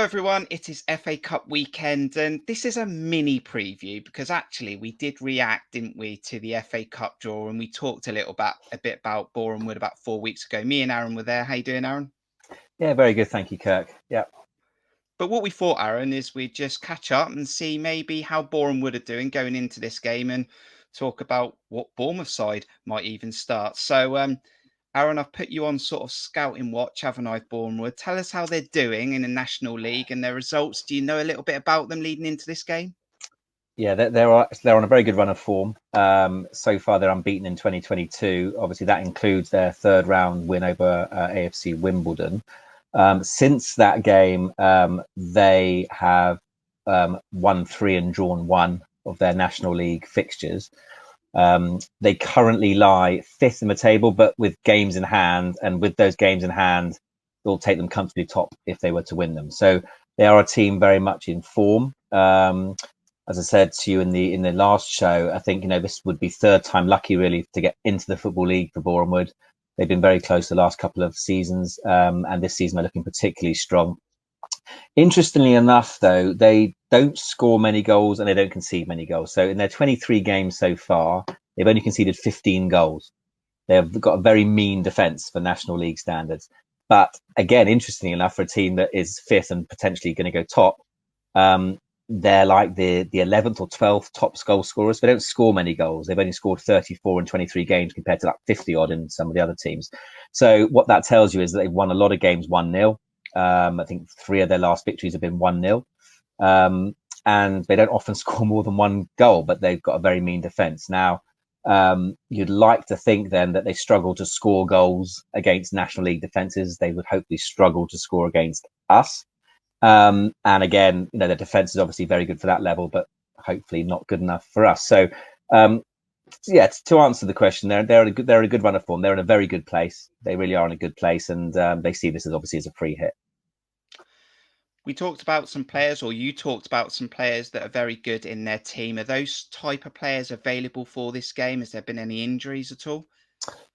everyone, it is FA Cup weekend and this is a mini preview because actually we did react, didn't we, to the FA Cup draw, and we talked a bit about Boreham Wood about 4 weeks ago. Me and Aaron were there. How you doing, Aaron? Yeah, very good. Thank you, Kirk. Yeah. But what we thought, Aaron, is we'd just catch up and see maybe how Boreham Wood are doing going into this game and talk about what Bournemouth side might even start. So Aaron, I've put you on sort of scouting watch, haven't I, Boreham Wood? Tell us how they're doing in the National League and their results. Do you know a little bit about them leading into this game? Yeah, they're on a very good run of form. So far, they're unbeaten in 2022. Obviously, that includes their third round win over AFC Wimbledon. Since that game, they have won three and drawn one of their National League fixtures. They currently lie fifth in the table, but with games in hand, and with those games in hand, it'll take them comfortably top if they were to win them. So they are a team very much in form. As I said to you in the last show, I think this would be third time lucky really to get into the Football League for Boreham Wood. They've been very close the last couple of seasons, and this season they're looking particularly strong. Interestingly enough, though, they don't score many goals and they don't concede many goals. So in their 23 games so far, they've only conceded 15 goals. They've got a very mean defence for National League standards. But again, interestingly enough, for a team that is fifth and potentially going to go top, they're like the 11th or 12th top goal scorers. They don't score many goals. They've only scored 34 in 23 games compared to like 50 odd in some of the other teams. So what that tells you is that they've won a lot of games 1-0. I think three of their last victories have been 1-0. And they don't often score more than one goal, but they've got a very mean defence. Now, you'd like to think then that they struggle to score goals against National League defences. They would hopefully struggle to score against us. And again, their defence is obviously very good for that level, but hopefully not good enough for us. So, yeah, to answer the question, they're a good run of form. They're in a very good place. They really are in a good place, and they see this as obviously as a free hit. We talked about some players, or you talked about some players that are very good in their team. Are those type of players available for this game? Has there been any injuries at all?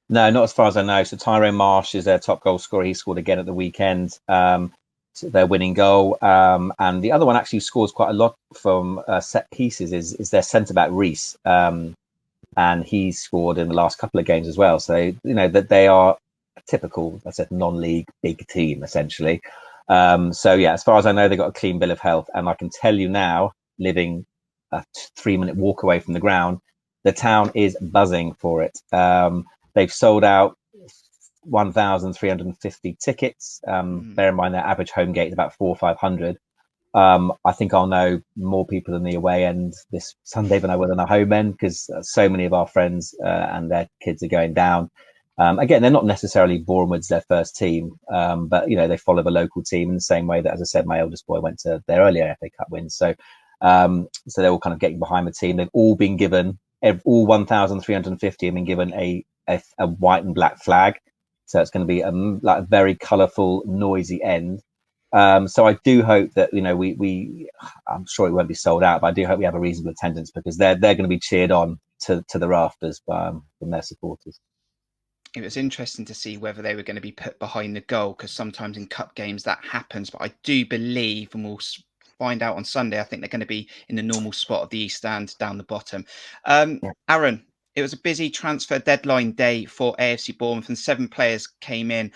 No, not as far as I know. So Tyrone Marsh is their top goal scorer. He scored again at the weekend. Their winning goal, and the other one actually scores quite a lot from set pieces is their centre back Reese, and he's scored in the last couple of games as well. So that they are a typical, I said, non-league big team essentially. So yeah, as far as I know, they've got a clean bill of health, and I can tell you now, living a 3-minute walk away from the ground, the town is buzzing for it. They've sold out 1,350 tickets. Bear in mind their average home gate is about 400 or 500. I think I'll know more people in the away end this Sunday than I will in the home end, because so many of our friends and their kids are going down. Again, they're not necessarily Boreham Woods their first team, but they follow the local team in the same way that, as I said, my eldest boy went to their earlier FA Cup wins. So they're all kind of getting behind the team. They've all been given, all 1,350 have been given a white and black flag. So it's going to be a very colourful, noisy end. So I do hope that I'm sure it won't be sold out, but I do hope we have a reasonable attendance, because they're going to be cheered on to the rafters from their supporters. It was interesting to see whether they were going to be put behind the goal, because sometimes in cup games that happens. But I do believe, and we'll find out on Sunday, I think they're going to be in the normal spot of the East Stand down the bottom. Aaron, it was a busy transfer deadline day for AFC Bournemouth, and 7 players came in.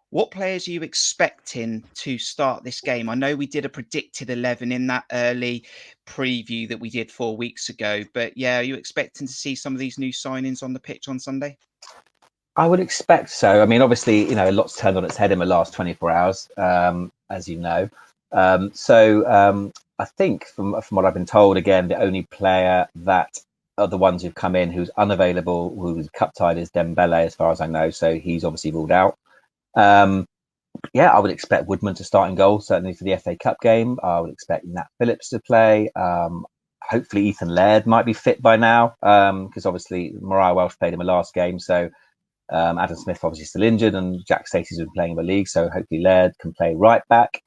What players are you expecting to start this game? I know we did a predicted 11 in that early preview that we did 4 weeks ago, but yeah, are you expecting to see some of these new signings on the pitch on Sunday? I would expect so. I mean, obviously, a lot's turned on its head in the last 24 hours, as you know. I think from what I've been told, again, the only player that are the ones who've come in who's unavailable, who's cup tied, is Dembele, as far as I know. So he's obviously ruled out. Yeah, I would expect Woodman to start in goal, certainly for the FA Cup game. I would expect Nat Phillips to play. Hopefully Ethan Laird might be fit by now, because obviously Mariah Welsh played in the last game. So Adam Smith obviously still injured, and Jack Stacey's been playing in the league. So hopefully Laird can play right back.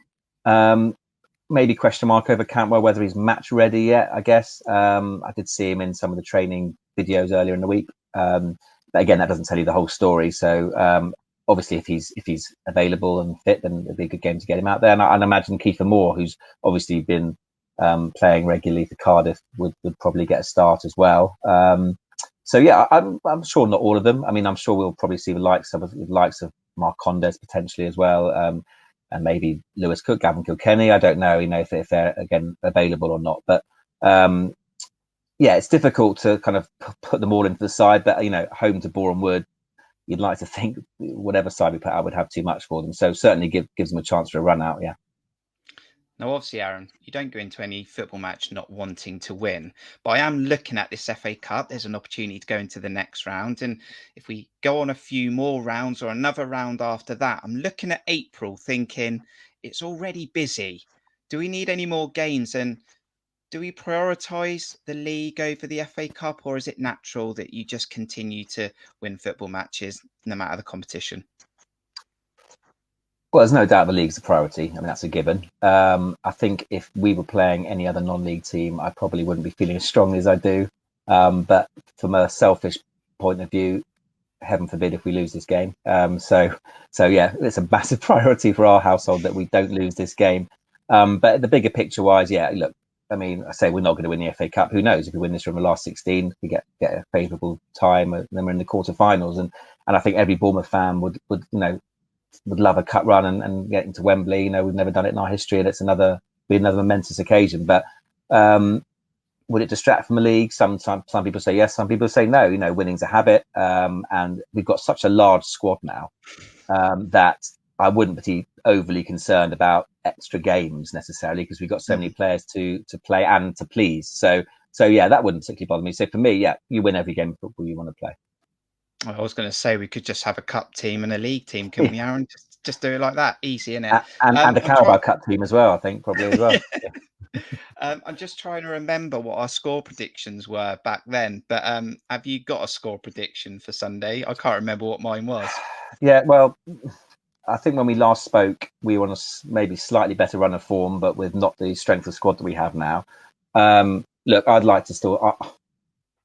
Maybe question mark over Cantwell, whether he's match ready yet, I guess. I did see him in some of the training videos earlier in the week. But again, that doesn't tell you the whole story. So obviously, if he's available and fit, then it'd be a good game to get him out there. And I'd imagine Kiefer Moore, who's obviously been playing regularly for Cardiff, would probably get a start as well. So yeah, I'm sure not all of them. I mean, I'm sure we'll probably see the likes of Marcondes potentially as well, and maybe Lewis Cook, Gavin Kilkenny. I don't know, if they're again available or not. But yeah, it's difficult to kind of put them all into the side. But home to Boreham Wood, you'd like to think whatever side we put out would have too much for them. So certainly gives them a chance for a run out. Yeah. Now, obviously, Aaron, you don't go into any football match not wanting to win, but I am looking at this FA Cup. There's an opportunity to go into the next round. And if we go on a few more rounds or another round after that, I'm looking at April thinking it's already busy. Do we need any more games? And do we prioritise the league over the FA Cup, or is it natural that you just continue to win football matches no matter the competition? Well, there's no doubt the league's a priority. I mean, that's a given. I think if we were playing any other non-league team, I probably wouldn't be feeling as strongly as I do. But from a selfish point of view, heaven forbid if we lose this game. So yeah, it's a massive priority for our household that we don't lose this game. But the bigger picture wise, yeah, look, I mean, I say we're not going to win the FA Cup. Who knows? If we win this from the last 16, we get a favourable time, and then we're in the quarterfinals. And I think every Bournemouth fan would love a cup run and get into Wembley. We've never done it in our history, and it's another momentous occasion. But would it distract from the league? Some people say yes, some people say no. Winning's a habit, and we've got such a large squad now that I wouldn't be overly concerned about extra games necessarily, because we've got so many players to play and to please. So yeah, that wouldn't particularly bother me. So for me, yeah, you win every game of football you want to play. I was going to say we could just have a cup team and a league team, couldn't we, Aaron? Just do it like that, easy, innit? And a Carabao Cup team as well, I think, probably as well. I'm just trying to remember what our score predictions were back then. But have you got a score prediction for Sunday? I can't remember what mine was. Yeah, well, I think when we last spoke, we were on a maybe slightly better run of form, but with not the strength of squad that we have now. Look, I'd like to still.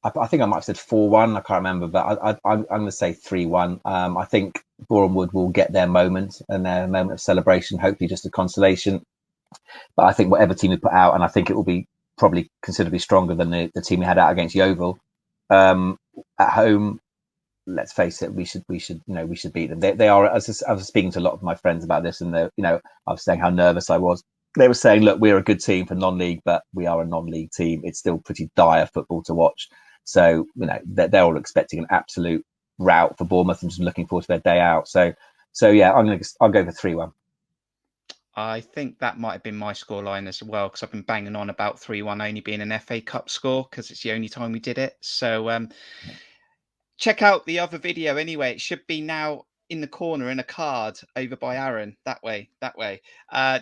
I think I might have said 4-1. I can't remember, but I'm going to say 3-1. I think Boreham Wood will get their moment and their moment of celebration, hopefully just a consolation. But I think whatever team we put out, and I think it will be probably considerably stronger than the team we had out against Yeovil. At home, let's face it, we should beat them. They are. I was speaking to a lot of my friends about this, and I was saying how nervous I was. They were saying, look, we're a good team for non-league, but we are a non-league team. It's still pretty dire football to watch. So, they're all expecting an absolute rout for Bournemouth and just looking forward to their day out. So yeah, I'll go for 3-1. I think that might have been my scoreline as well, because I've been banging on about 3-1 only being an FA Cup score because it's the only time we did it. So check out the other video anyway. It should be now in the corner in a card over by Aaron. That way.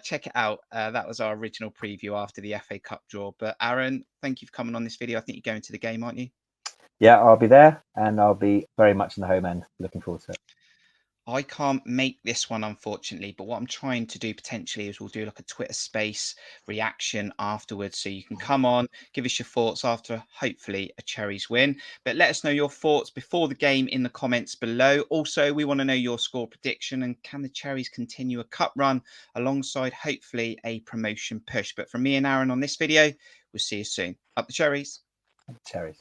Check it out. That was our original preview after the FA Cup draw. But Aaron, thank you for coming on this video. I think you're going to the game, aren't you? Yeah, I'll be there, and I'll be very much in the home end. Looking forward to it. I can't make this one, unfortunately, but what I'm trying to do potentially is we'll do like a Twitter space reaction afterwards. So you can come on, give us your thoughts after hopefully a Cherries win. But let us know your thoughts before the game in the comments below. Also, we want to know your score prediction, and can the Cherries continue a cup run alongside hopefully a promotion push? But from me and Aaron on this video, we'll see you soon. Up the Cherries. Cherries.